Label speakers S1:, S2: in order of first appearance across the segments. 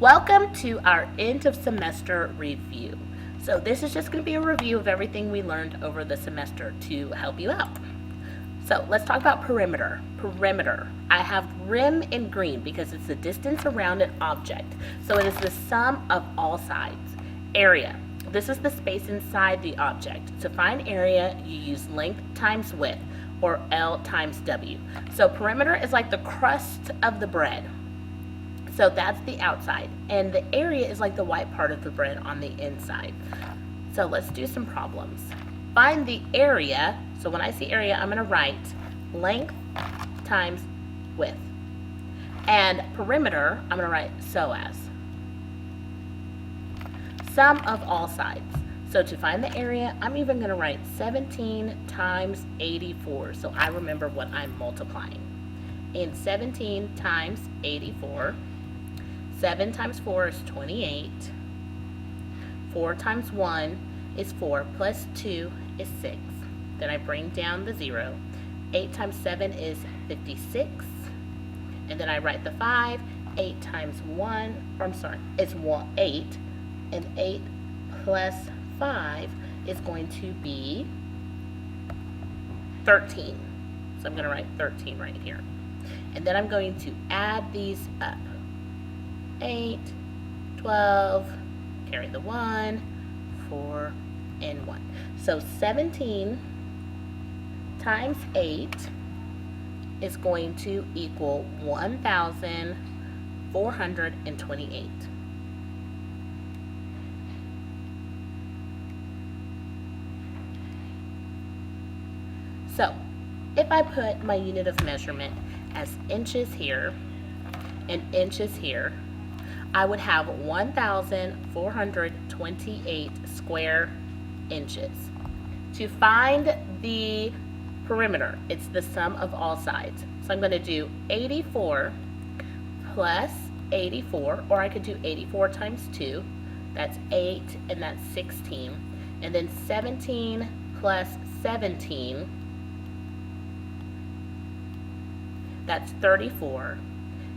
S1: Welcome to our end of semester review. So this is just going to be a review of everything we learned over the semester to help you out. So let's talk about perimeter. Perimeter. I have rim in green because it's the distance around an object. So it is the sum of all sides. Area. This is the space inside the object. To find area, you use length times width, or L times W. So perimeter is like the crust of the bread. So that's the outside. And the area is like the white part of the bread on the inside. So let's do some problems. Find the area. So when I see area, I'm going to write length times width. And perimeter, I'm going to write so as. Sum of all sides. So to find the area, I'm even going to write 17 times 84. So I remember what I'm multiplying. And 17 times 84. 7 times 4 is 28. 4 times 1 is 4, plus 2 is 6. Then I bring down the 0. 8 times 7 is 56. And then I write the 5. 8 times 1, or I'm sorry, it's 8. And 8 plus 5 is going to be 13. So I'm going to write 13 right here. And then I'm going to add these up. 8, 12, carry the 1, 4, and 1. So 17 times 8 is going to equal 1,428. So if I put my unit of measurement as inches here and inches here, I would have 1,428 square inches. To find the perimeter, it's the sum of all sides. So I'm going to do 84 plus 84, or I could do 84 times 2. That's 8, and that's 16. And then 17 plus 17, that's 34.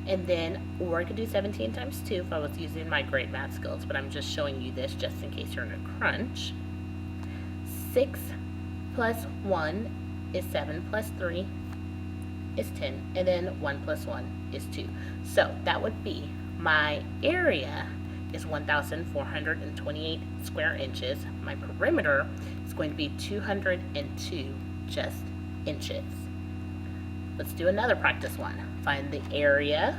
S1: And then, or I could do 17 times 2 if I was using my great math skills, but I'm just showing you this just in case you're in a crunch. 6 plus 1 is 7, plus 3 is 10, and then 1 plus 1 is 2. So that would be my area is 1,428 square inches. My perimeter is going to be 202 just inches. Let's do another practice one. Find the area,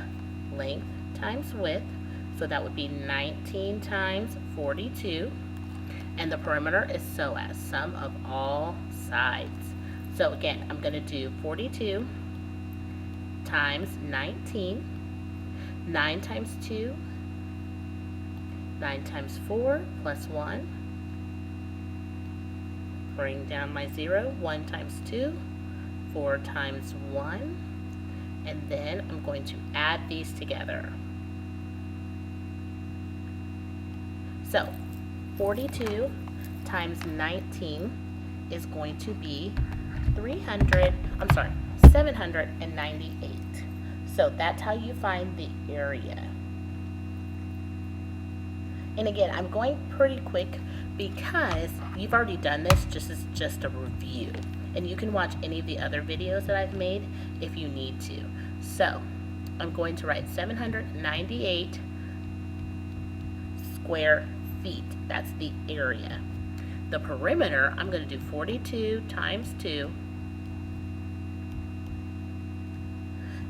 S1: length times width. So that would be 19 times 42. And the perimeter is so as, sum of all sides. So again, I'm going to do 42 times 19. 9 times 2. 9 times 4 plus 1. Bring down my 0. 1 times 2. 4 times 1, and then I'm going to add these together. So 42 times 19 is going to be 798. So that's how you find the area. And again, I'm going pretty quick because you've already done this, just a review. And you can watch any of the other videos that I've made if you need to. So I'm going to write 798 square feet. That's the area. The perimeter, I'm going to do 42 times 2.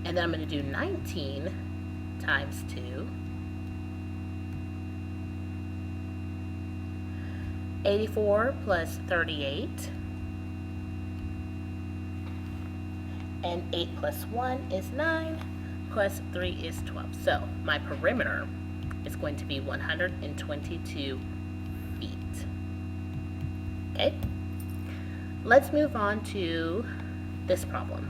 S1: And then I'm going to do 19 times 2. 84 plus 38. And 8 plus 1 is 9, plus 3 is 12. So my perimeter is going to be 122 feet. Okay? Let's move on to this problem.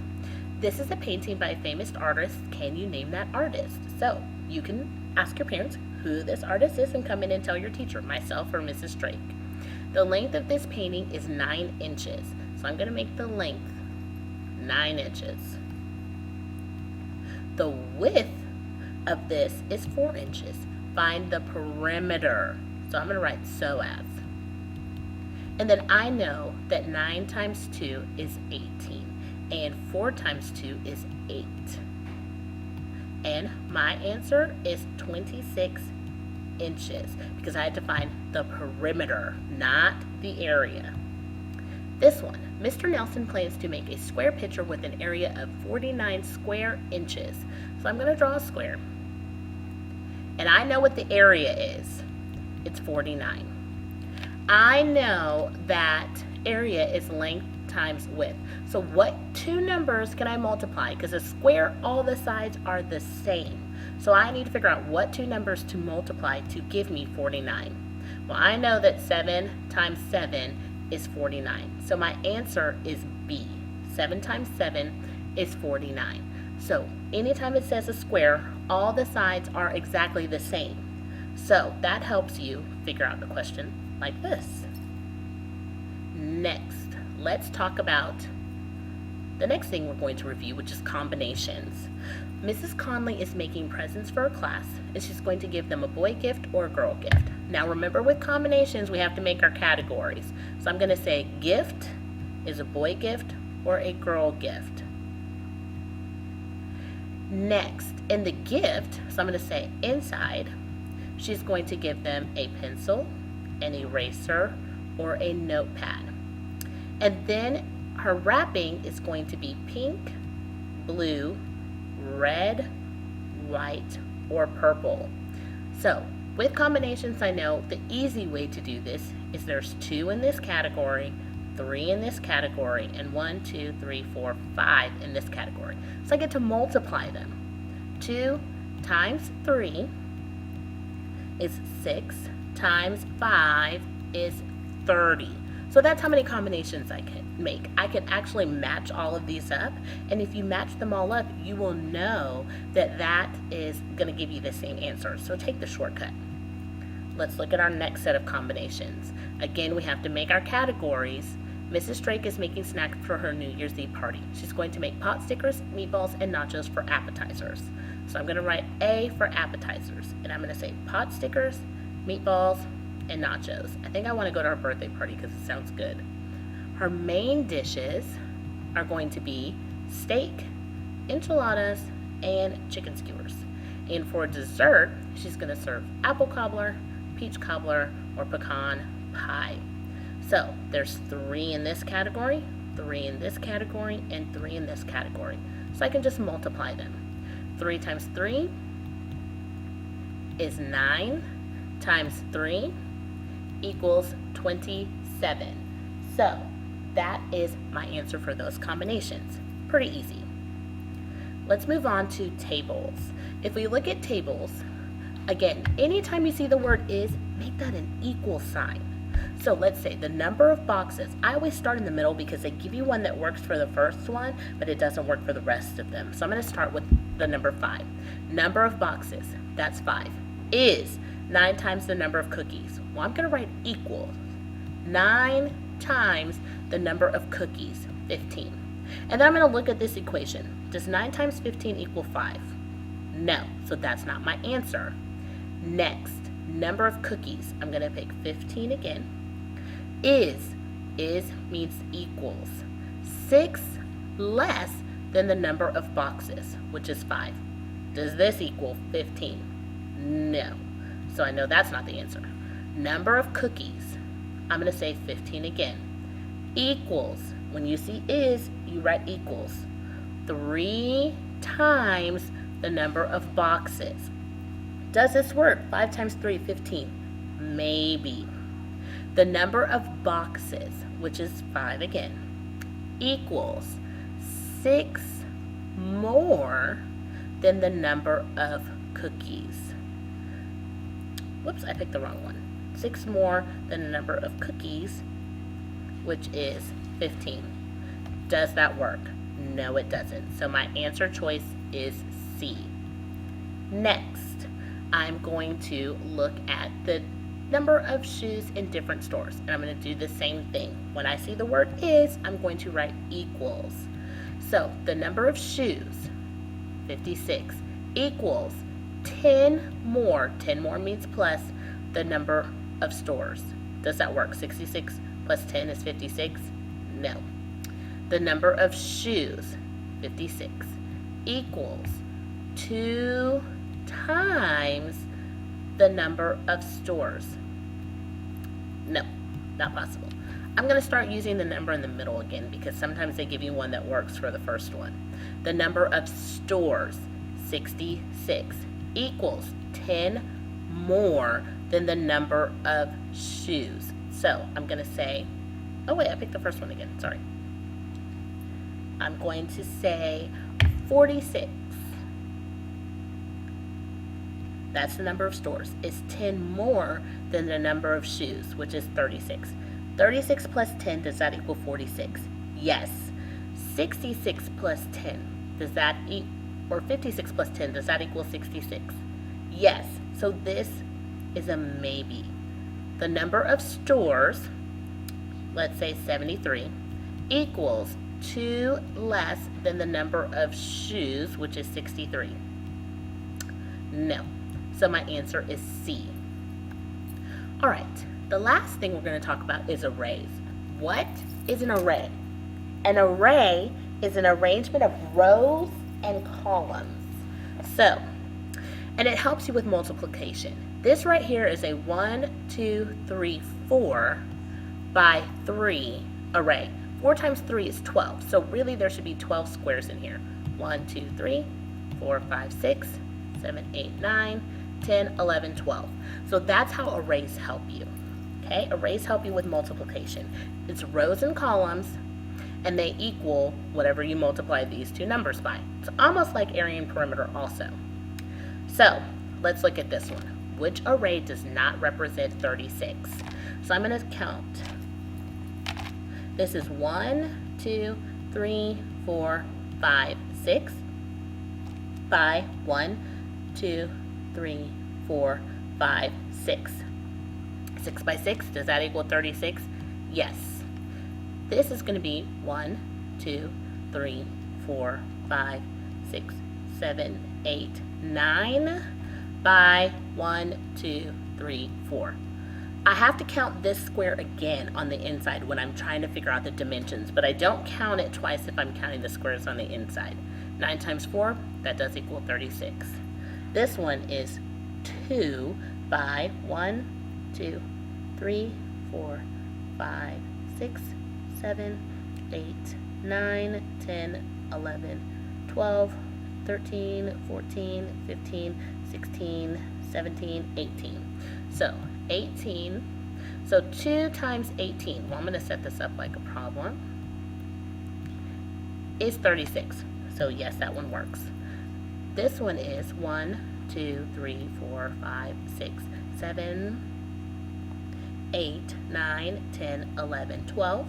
S1: This is a painting by a famous artist. Can you name that artist? So you can ask your parents who this artist is and come in and tell your teacher, myself or Mrs. Drake. The length of this painting is 9 inches. So I'm going to make the length 9 inches. The width of this is 4 inches. find the perimeter. So I'm going to write so as. And then I know that 9 times 2 is 18, and 4 times 2 is 8. And my answer is 26 inches because I had to find the perimeter, not the area. This one, Mr. Nelson plans to make a square picture with an area of 49 square inches. So I'm going to draw a square. And I know what the area is. It's 49. I know that area is length times width. So what two numbers can I multiply? Because a square, all the sides are the same. So I need to figure out what two numbers to multiply to give me 49. Well, I know that 7 times 7 is 49. So my answer is B. 7 times 7 is 49. So anytime it says a square, all the sides are exactly the same. So that helps you figure out the question like this. Next, let's talk about the next thing we're going to review, which is combinations. Mrs. Conley is making presents for her class, and she's going to give them a boy gift or a girl gift. Now remember, with combinations, we have to make our categories. So I'm going to say gift is a boy gift or a girl gift. Next, in the gift, so I'm going to say inside, she's going to give them a pencil, an eraser, or a notepad. And then her wrapping is going to be pink, blue, red, white, or purple. So with combinations, I know the easy way to do this is there's 2 in this category, 3 in this category, and 1, 2, 3, 4, 5 in this category. So I get to multiply them. 2 times 3 is 6, times 5 is 30. So that's how many combinations I can make. I can actually match all of these up, and if you match them all up, you will know that that is going to give you the same answer. So take the shortcut. Let's look at our next set of combinations. Again, we have to make our categories. Mrs. Drake is making snacks for her New Year's Eve party. She's going to make pot stickers, meatballs, and nachos for appetizers. So I'm going to write A for appetizers, and I'm going to say pot stickers, meatballs, and nachos. I think I want to go to her birthday party because it sounds good. Her main dishes are going to be steak, enchiladas, and chicken skewers. And for dessert, she's going to serve apple cobbler, peach cobbler, or pecan pie. So there's 3 in this category, 3 in this category, and 3 in this category. So I can just multiply them. 3 times 3 is 9 times 3 equals 27. So that is my answer for those combinations. Pretty easy. Let's move on to tables. If we look at tables, again, anytime you see the word is, make that an equal sign. So let's say the number of boxes. I always start in the middle because they give you one that works for the first one, but it doesn't work for the rest of them. So I'm going to start with the number 5. Number of boxes, that's 5. Is 9 times the number of cookies. Well, I'm going to write equals 9 times the number of cookies, 15. And then I'm going to look at this equation. Does 9 times 15 equal 5? No, so that's not my answer. Next, number of cookies. I'm going to pick 15 again. Is means equals 6 less than the number of boxes, which is 5. Does this equal 15? No. So I know that's not the answer. Number of cookies, I'm going to say 15 again. Equals, when you see is, you write equals 3 times the number of boxes. Does this work? 5 times 3, 15. Maybe. The number of boxes, which is 5 again, equals 6 more than the number of cookies. Whoops, I picked the wrong one. 6 more than the number of cookies, which is 15. Does that work? No, it doesn't. So my answer choice is C. Next, I'm going to look at the number of shoes in different stores. And I'm going to do the same thing. When I see the word is, I'm going to write equals. So the number of shoes, 56, equals 10 more. 10 more means plus the number of stores. Does that work? 66 plus 10 is 56? No. The number of shoes, 56, equals 2 times the number of stores. No, not possible. I'm going to start using the number in the middle again because sometimes they give you one that works for the first one. The number of stores, 66, equals 10 more than the number of shoes. So I'm going to say, oh wait, I picked the first one again, sorry. I'm going to say 46. That's the number of stores. Is 10 more than the number of shoes, which is 36. 36 plus 10, does that equal 46? Yes. 66 plus 10, does that or 56 plus 10, does that equal 66? Yes. So this is a maybe. The number of stores, let's say 73, equals 2 less than the number of shoes, which is 63. No. So my answer is C. All right. The last thing we're going to talk about is arrays. What is an array? An array is an arrangement of rows and columns. So, and it helps you with multiplication. This right here is a 1, 2, 3, 4 by 3 array. 4 times 3 is 12. So really there should be 12 squares in here. 1, 2, 3, 4, 5, 6, 7, 8, 9, 10, 11, 12. So that's how arrays help you. Okay, arrays help you with multiplication. It's rows and columns, and they equal whatever you multiply these two numbers by. It's almost like area and perimeter also. So let's look at this one. Which array does not represent 36? So I'm going to count. This is 1, 2, 3, 4, 5, 6 by 1, 2, 3, 4, 5, 6. 6 by 6, does that equal 36? Yes. This is going to be 1, 2, 3, 4, 5, 6, 7, 8, 9 by 1, 2, 3, 4. I have to count this square again on the inside when I'm trying to figure out the dimensions, but I don't count it twice if I'm counting the squares on the inside. 9 times 4, that does equal 36. This one is 2 by 1, 2, 3, 4, 5, 6, 7, 8, 9, 10, 11, 12, 13, 14, 15, 16, 17, 18. So 18. So 2 times 18, well, I'm going to set this up like a problem, is 36. So yes, that one works. This one is 1, 2, 3, 4, 5, 6, 7, 8, 9, 10, 11, 12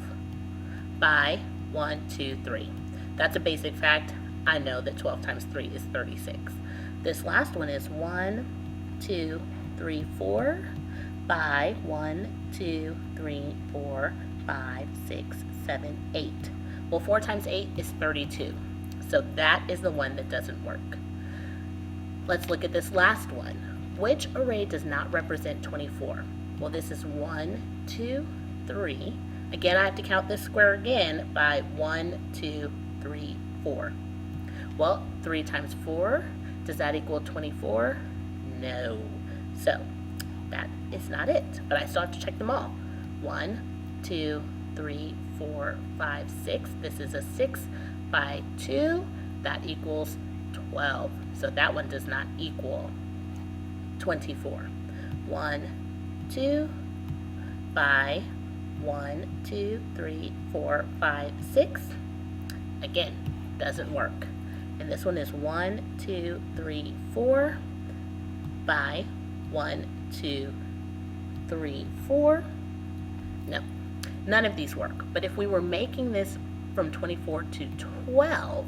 S1: by 1, 2, 3. That's a basic fact. I know that 12 times 3 is 36. This last one is 1, 2, 3, 4 by 1, 2, 3, 4, 5, 6, 7, 8. Well, 4 times 8 is 32. So that is the one that doesn't work. Let's look at this last one. Which array does not represent 24? Well, this is 1, 2, 3. Again, I have to count this square again by 1, 2, 3, 4. Well, 3 times 4, does that equal 24? No. So that is not it, but I still have to check them all. 1, 2, 3, 4, 5, 6. This is a 6 by 2. That equals 12. So that one does not equal 24. 1, 2 by 1, 2, 3, 4, 5, 6. Again, doesn't work. And this one is 1, 2, 3, 4 by 1, 2, 3, 4. No, none of these work. But if we were making this from 24 to 12,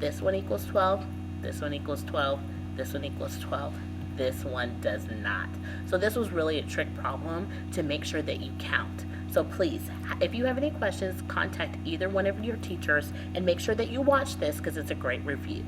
S1: this one equals 12, this one equals 12, this one equals 12. This one does not. So this was really a trick problem to make sure that you count. So please, if you have any questions, contact either one of your teachers and make sure that you watch this because it's a great review.